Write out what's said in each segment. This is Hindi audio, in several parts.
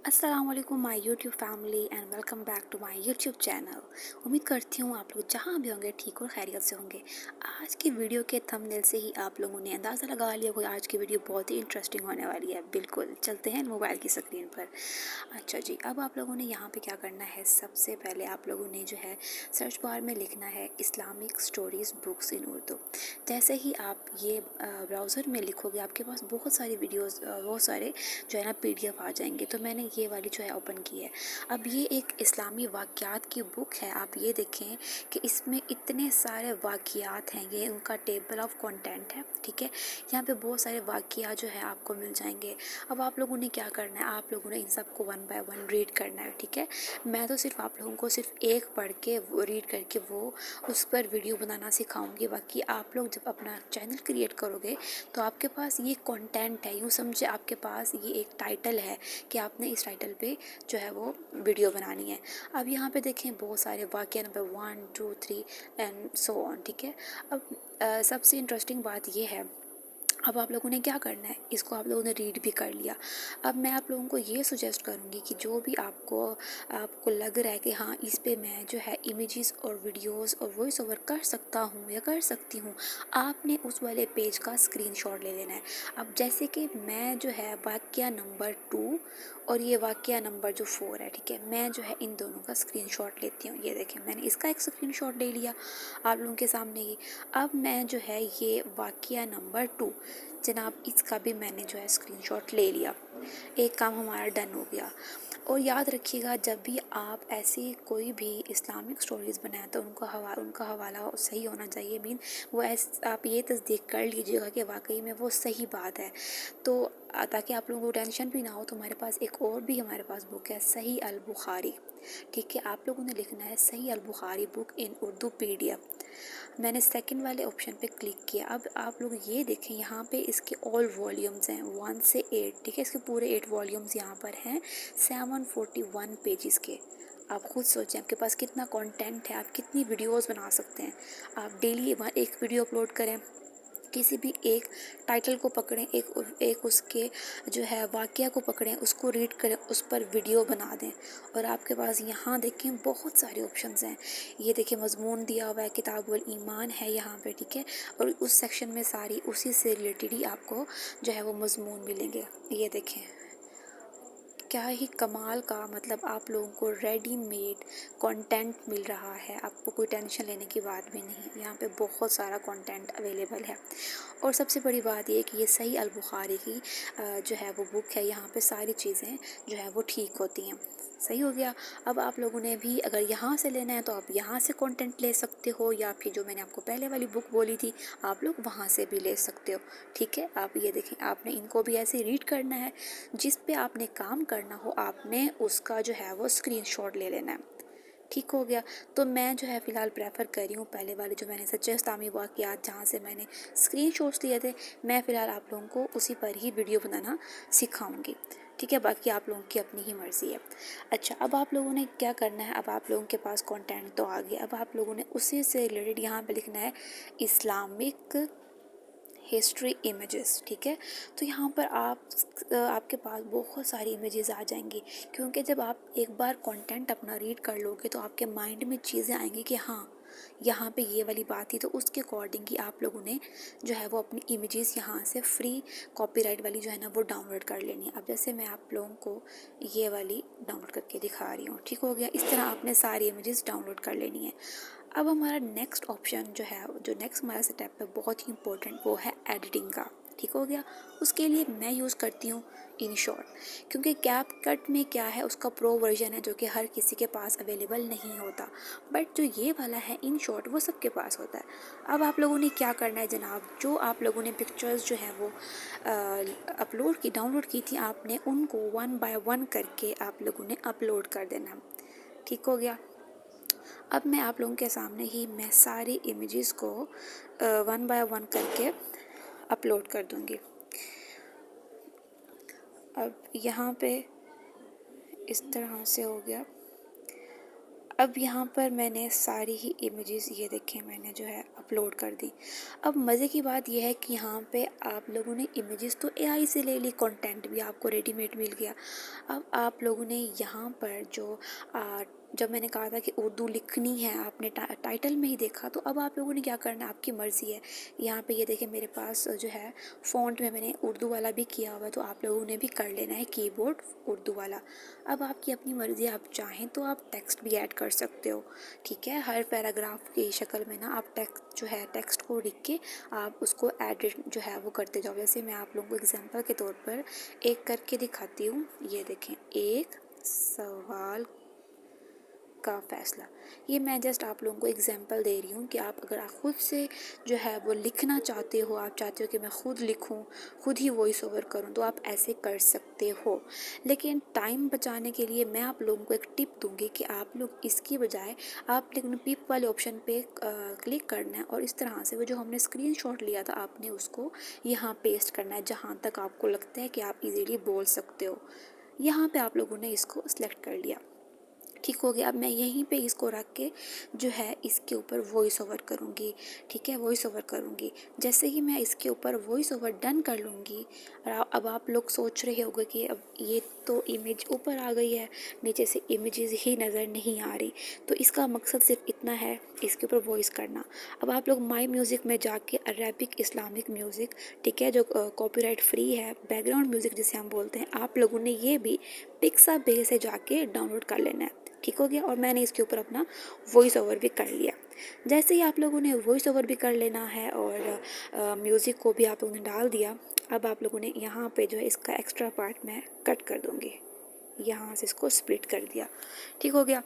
अस्सलाम वालेकुम my YouTube family and welcome back to my YouTube channel. उम्मीद करती हूँ आप लोग जहाँ भी होंगे ठीक और खैरियत से होंगे। आज की वीडियो के थंबनेल से ही आप लोगों ने अंदाज़ा लगा लिया होगा आज की वीडियो बहुत ही इंटरेस्टिंग होने वाली है। बिल्कुल चलते हैं मोबाइल की स्क्रीन पर। अच्छा जी, अब आप लोगों ने यहाँ पे क्या करना है, सबसे पहले आप लोगों ने जो है सर्च बार में लिखना है इस्लामिक स्टोरीज़ बुक्स इन उर्दू। जैसे ही आप ये ब्राउज़र में लिखोगे आपके पास बहुत सारी वीडियोस बहुत सारे जो है ना पीडीएफ आ जाएंगे। तो मैंने ये वाली जो है ओपन की है। अब ये एक इस्लामी वाक़यात की बुक है। आप ये देखें कि इसमें इतने सारे वाक़यात हैं, ये उनका टेबल ऑफ कंटेंट है। ठीक है, यहाँ पे बहुत सारे वाक़यात जो है आपको मिल जाएंगे। अब आप लोगों ने क्या करना है, आप लोगों ने इन सबको वन बाय वन रीड करना है। ठीक है, मैं तो सिर्फ आप लोगों को सिर्फ एक पढ़ के वो रीड करके वो उस पर वीडियो बनाना सिखाऊंगी। बाकी आप लोग जब अपना चैनल क्रिएट करोगे तो आपके पास ये कंटेंट है, यूँ समझे आपके पास ये एक टाइटल है कि आपने इस टाइटल पे जो है वो वीडियो बनानी है। अब यहाँ पे देखें बहुत सारे वाक़या नंबर 1 2 3 एंड सो ऑन। ठीक है, अब सबसे इंटरेस्टिंग बात ये है, अब आप लोगों ने क्या करना है, इसको आप लोगों ने रीड भी कर लिया। अब मैं आप लोगों को ये सुजेस्ट करूँगी कि जो भी आपको आपको लग रहा है कि हाँ इस पे मैं जो है इमेजेस और वीडियोस और वॉइस ओवर कर सकता हूँ या कर सकती हूँ, आपने उस वाले पेज का स्क्रीनशॉट ले लेना है। अब जैसे कि मैं जो है वाक्या नंबर 2 और ये वाक्या नंबर जो 4 है, ठीक है, मैं जो है इन दोनों का स्क्रीनशॉट लेती हूँ। ये देखें मैंने इसका एक स्क्रीनशॉट ले लिया आप लोगों के सामने ही। अब मैं जो है ये वाक़या नंबर 2 जनाब इसका भी मैंने जो है स्क्रीनशॉट ले लिया। एक काम हमारा डन हो गया। और याद रखिएगा जब भी आप ऐसी कोई भी इस्लामिक स्टोरीज़ बनाएं तो उनका हवाला सही होना चाहिए। मीन वो आप ये तस्दीक कर लीजिएगा कि वाकई में वो सही बात है। तो ताकि आप लोगों को टेंशन भी ना हो, तो हमारे पास एक और भी हमारे पास बुक है सही अल बुखारी। ठीक है, आप लोगों ने लिखना है सही al Bukhari book in Urdu PDF. मैंने सेकंड वाले ऑप्शन पे क्लिक किया। अब आप लोग ये देखें यहाँ पे इसके ऑल वॉल्यूम्स हैं 1 से 8। ठीक है, इसके पूरे 8 वॉल्यूम्स यहाँ पर हैं 741 पेजेस के। आप खुद सोचें आपके पास कितना कंटेंट है, आप कितनी वीडियोस बना सकते हैं। आप डेली एक वीडियो अपलोड करें, किसी भी एक टाइटल को पकड़ें, एक उसके जो है वाक़या को पकड़ें, उसको रीड करें, उस पर वीडियो बना दें। और आपके पास यहाँ देखें बहुत सारे ऑप्शंस हैं। ये देखिए मज़मून दिया हुआ है, किताबुल ईमान है यहाँ पे। ठीक है, और उस सेक्शन में सारी उसी से रिलेटेड ही आपको जो है वो मज़मून मिलेंगे। ये देखें क्या ही कमाल का, मतलब आप लोगों को रेडीमेड कंटेंट मिल रहा है। आपको कोई टेंशन लेने की बात भी नहीं, यहाँ पे बहुत सारा कंटेंट अवेलेबल है। और सबसे बड़ी बात ये कि ये सही अल बुखारी की जो है वो बुक है। यहाँ पे सारी चीज़ें जो है वो ठीक होती हैं। सही हो गया। अब आप लोगों ने भी अगर यहाँ से लेना है तो आप यहाँ से कंटेंट ले सकते हो, या फिर जो मैंने आपको पहले वाली बुक बोली थी आप लोग वहाँ से भी ले सकते हो। ठीक है, आप ये देखें आपने इनको भी ऐसे रीड करना है। जिस पे आपने काम करना हो आपने उसका जो है वो स्क्रीनशॉट ले लेना है। ठीक हो गया। तो मैं जो है फ़िलहाल प्रेफर कर रही हूँ पहले वाले जो मैंने सच्चे इस्लामी वाक़यात जहाँ से मैंने स्क्रीनशॉट्स लिए थे, मैं फ़िलहाल आप लोगों को उसी पर ही वीडियो बनाना सिखाऊंगी। ठीक है, बाकी आप लोगों की अपनी ही मर्ज़ी है। अच्छा, अब आप लोगों ने क्या करना है, अब आप लोगों के पास कंटेंट तो आ गया। अब आप लोगों ने उसी से रिलेटेड यहाँ पे लिखना है इस्लामिक हिस्ट्री इमेजेस। ठीक है, तो यहाँ पर आपके पास बहुत सारी इमेजेस आ जाएंगी, क्योंकि जब आप एक बार कंटेंट अपना रीड कर लोगे तो आपके माइंड में चीज़ें आएंगी कि हाँ यहाँ पे ये वाली बात थी, तो उसके अकॉर्डिंग ही आप लोगों ने जो है वो अपनी इमेजेस यहाँ से फ्री कॉपीराइट वाली जो है ना वो डाउनलोड कर लेनी है। अब जैसे मैं आप लोगों को ये वाली डाउनलोड करके दिखा रही हूँ। ठीक हो गया, इस तरह आपने सारी इमेजेस डाउनलोड कर लेनी है। अब हमारा नेक्स्ट ऑप्शन जो है, जो नेक्स्ट हमारा स्टेप है बहुत ही इंपॉर्टेंट, वो है एडिटिंग का। ठीक हो गया, उसके लिए मैं यूज़ करती हूँ इनशॉट, क्योंकि कैपकट में क्या है उसका प्रो वर्जन है जो कि हर किसी के पास अवेलेबल नहीं होता, बट जो ये वाला है इनशॉट वो सबके पास होता है। अब आप लोगों ने क्या करना है जनाब, जो आप लोगों ने पिक्चर्स जो है वो अपलोड की डाउनलोड की थी आपने उनको 1 बाय 1 करके आप लोगों ने अपलोड कर देना। ठीक हो गया। अब मैं आप लोगों के सामने ही मैं सारी इमेजेस को 1 बाय 1 करके अपलोड कर दूंगी। अब यहाँ पे इस तरह से हो गया। अब यहाँ पर मैंने सारी ही इमेजेस ये देखें मैंने जो है अपलोड कर दी। अब मज़े की बात यह है कि यहाँ पे आप लोगों ने इमेजेस तो एआई से ले ली, कंटेंट भी आपको रेडीमेड मिल गया। अब आप लोगों ने यहाँ पर जो जब मैंने कहा था कि उर्दू लिखनी है, आपने टाइटल में ही देखा, तो अब आप लोगों ने क्या करना है, आपकी मर्ज़ी है। यहाँ पे ये देखें मेरे पास जो है फ़ॉन्ट में मैंने उर्दू वाला भी किया हुआ है, तो आप लोगों ने भी कर लेना है कीबोर्ड उर्दू वाला। अब आपकी अपनी मर्ज़ी, आप चाहें तो आप टेक्स्ट भी ऐड कर सकते हो, ठीक है। हर पैराग्राफ की शक्ल में ना आप टेक्स्ट जो है टेक्स्ट को लिख के आप उसको एडिट जो है वो करते जाओ। जैसे मैं आप लोगों को एग्जांपल के तौर पर एक करके दिखाती हूँ। ये देखें, एक सवाल का फ़ैसला। ये मैं जस्ट आप लोगों को एग्जांपल दे रही हूँ कि आप अगर आप ख़ुद से जो है वो लिखना चाहते हो, आप चाहते हो कि मैं ख़ुद लिखूँ, ख़ुद ही वॉइस ओवर करूँ, तो आप ऐसे कर सकते हो। लेकिन टाइम बचाने के लिए मैं आप लोगों को एक टिप दूँगी कि आप लोग इसकी बजाय आप लेकिन पिप वाले ऑप्शन पे क्लिक करना है और इस तरह से वो जो हमने स्क्रीनशॉट लिया था आपने उसको यहाँ पेस्ट करना है, जहाँ तक आपको लगता है कि आप इजीली बोल सकते हो। यहाँ पे आप लोगों ने इसको सिलेक्ट कर लिया, ठीक हो गया। अब मैं यहीं पे इसको रख के जो है इसके ऊपर वॉइस ओवर करूँगी, ठीक है, वॉइस ओवर करूँगी। जैसे ही मैं इसके ऊपर वॉइस ओवर डन कर लूँगी, अब आप लोग सोच रहे होंगे कि अब ये तो इमेज ऊपर आ गई है, नीचे से इमेजेस ही नज़र नहीं आ रही। तो इसका मकसद सिर्फ इतना है, इसके ऊपर वॉइस करना। अब आप लोग माई म्यूज़िक में जाके अरेबिक इस्लामिक म्यूज़िक, ठीक है, जो कॉपीराइट फ्री है, बैकग्राउंड म्यूज़िक जिसे हम बोलते हैं, आप लोगों ने ये भी पिक्साबे से जाके डाउनलोड कर लेना है, ठीक हो गया। और मैंने इसके ऊपर अपना वॉइस ओवर भी कर लिया। जैसे ही आप लोगों ने वॉइस ओवर भी कर लेना है और म्यूज़िक को भी आप लोगों ने डाल दिया, अब आप लोगों ने यहाँ पे जो है इसका एक्स्ट्रा पार्ट मैं कट कर दूँगी, यहाँ से इसको स्प्लिट कर दिया, ठीक हो गया।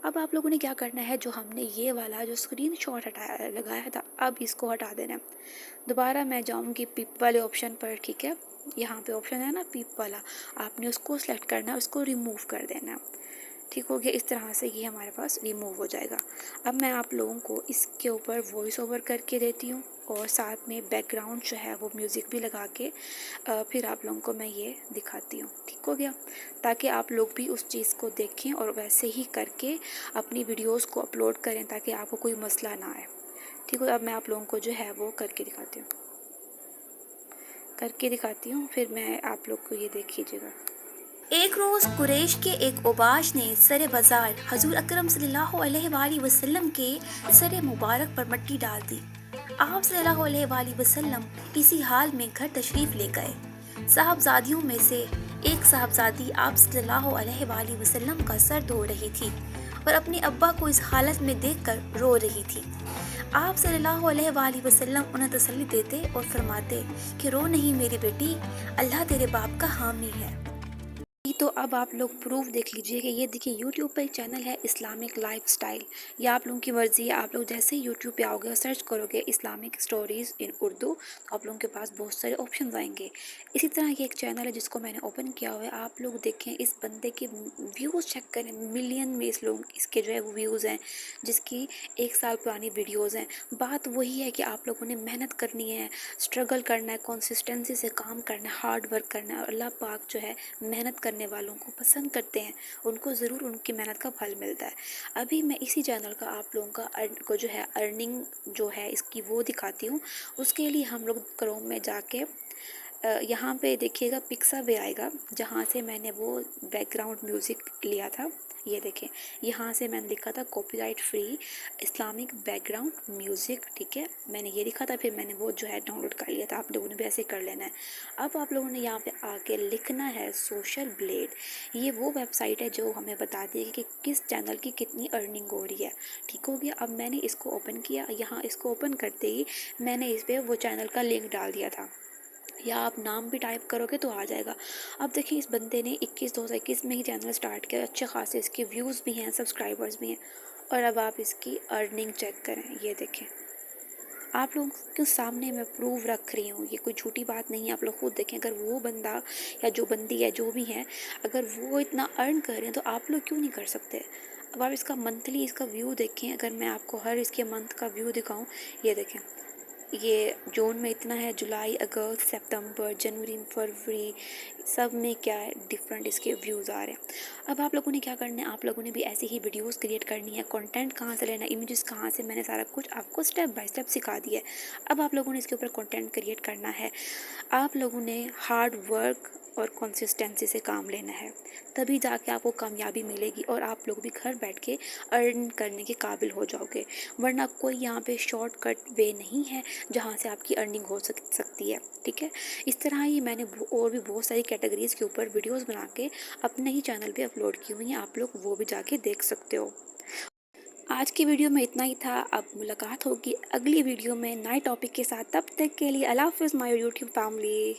अब आप लोगों ने क्या करना है, जो हमने ये वाला जो स्क्रीनशॉट हटाया लगाया था, अब इसको हटा देना है। दोबारा मैं जाऊँगी पिप वाले ऑप्शन पर, ठीक है, यहाँ पे ऑप्शन है ना पिप वाला, आपने उसको सेलेक्ट करना है, उसको रिमूव कर देना है, ठीक हो गया। इस तरह से ये हमारे पास रिमूव हो जाएगा। अब मैं आप लोगों को इसके ऊपर वॉइस ओवर करके देती हूँ और साथ में बैकग्राउंड जो है वो म्यूज़िक भी लगा के फिर आप लोगों को मैं ये दिखाती हूँ, ठीक हो गया, ताकि आप लोग भी उस चीज़ को देखें और वैसे ही करके अपनी वीडियोस को अपलोड करें ताकि आपको कोई मसला ना आए, ठीक हो। अब मैं आप लोगों को जो है वो करके दिखाती हूँ, फिर मैं आप लोग को ये देख लीजिएगा। एक रोज़ कुरैश के एक उबाश ने सरे बाजार हजूर अकरम सल्लल्लाहु अलैहि वसल्लम के सरे मुबारक पर मट्टी डाल दी। आप सल्लल्लाहु अलैहि वसल्लम इसी हाल में घर तशरीफ ले गए। साहबजादियों में से एक साहबजादी आप सल्लल्लाहु अलैहि वसल्लम का सर धो रही थी और अपने अब्बा को इस हालत में देखकर रो रही थी। आप सल्लल्लाहु अलैहि वसल्लम उन्हें तसल्ली देते और फरमाते कि रो नहीं मेरी बेटी, अल्लाह तेरे बाप का हामी है। तो अब आप लोग प्रूफ देख लीजिए कि ये देखिए यूट्यूब पर एक चैनल है इस्लामिक लाइफस्टाइल। ये आप लोगों की मर्ज़ी है, आप लोग जैसे ही यूट्यूब पे आओगे और सर्च करोगे इस्लामिक स्टोरीज़ इन उर्दू, तो आप लोगों के पास बहुत सारे ऑप्शन आएंगे। इसी तरह ये एक चैनल है जिसको मैंने ओपन किया हुआ है। आप लोग देखें इस बंदे के व्यूज़ चेक करें, मिलियन में इस लोग इसके जो है वो व्यूज़ हैं, जिसकी 1 साल पुरानी वीडियोज़ हैं। बात वही है कि आप लोगों ने मेहनत करनी है, स्ट्रगल करना है, कंसिस्टेंसी से काम करना है, हार्ड वर्क करना है और अल्लाह पाक जो है मेहनत करने वालों को पसंद करते हैं, उनको ज़रूर उनकी मेहनत का फल मिलता है। अभी मैं इसी चैनल का आप लोगों को जो है अर्निंग जो है इसकी वो दिखाती हूँ। उसके लिए हम लोग क्रोम में जाके यहाँ पे देखिएगा पिक्साबे आएगा, जहाँ से मैंने वो बैकग्राउंड म्यूज़िक लिया था। ये देखें, यहाँ से मैंने लिखा था copyright free Islamic background music, ठीक है, मैंने ये लिखा था, फिर मैंने वो जो है डाउनलोड कर लिया था। आप लोगों ने भी ऐसे कर लेना है। अब आप लोगों ने यहाँ पे आके लिखना है सोशल ब्लेड। ये वो वेबसाइट है जो हमें बताती है कि किस चैनल की कितनी अर्निंग हो रही है, ठीक हो गया। अब मैंने इसको ओपन किया, यहाँ इसको ओपन करते ही मैंने इस पर वो चैनल का लिंक डाल दिया था, या आप नाम भी टाइप करोगे तो आ जाएगा। अब देखिए इस बंदे ने 2021 में ही चैनल स्टार्ट किया, अच्छे खासे इसके व्यूज़ भी हैं, सब्सक्राइबर्स भी हैं। और अब आप इसकी अर्निंग चेक करें, ये देखें, आप लोगों के सामने मैं प्रूव रख रही हूँ, ये कोई झूठी बात नहीं है। आप लोग खुद देखें, अगर वो बंदा या जो बंदी है जो भी है, अगर वो इतना अर्न कर रहे हैं तो आप लोग क्यों नहीं कर सकते। अब आप इसका मंथली इसका व्यू देखें, अगर मैं आपको हर इसके मंथ का व्यू दिखाऊँ, ये देखें, ये जून में इतना है, जुलाई, अगस्त, सितंबर, जनवरी, फरवरी, सब में क्या है डिफरेंट इसके व्यूज़ आ रहे हैं। अब आप लोगों ने क्या करना है, आप लोगों ने भी ऐसे ही वीडियोस क्रिएट करनी है। कंटेंट कहाँ से लेना है, इमेजेस कहाँ से, मैंने सारा कुछ आपको स्टेप बाय स्टेप सिखा दिया है। अब आप लोगों ने इसके ऊपर कंटेंट क्रिएट करना है। आप लोगों ने हार्ड वर्क और कंसिस्टेंसी से काम लेना है, तभी जाके आपको कामयाबी मिलेगी और आप लोग भी घर बैठ के अर्न करने के काबिल हो जाओगे। वरना कोई यहाँ पे शॉर्टकट वे नहीं है जहाँ से आपकी अर्निंग हो सकती है। ठीक है, इस तरह ही मैंने और भी बहुत सारी कैटेगरीज़ के ऊपर वीडियोस बना के अपने ही चैनल पे अपलोड की हुई हैं, आप लोग वो भी जाके देख सकते हो। आज की वीडियो में इतना ही था। अब मुलाकात होगी अगली वीडियो में नए टॉपिक के साथ। तब तक के लिए अल्लाह हाफ़िज़ माय यूट्यूब फैमिली।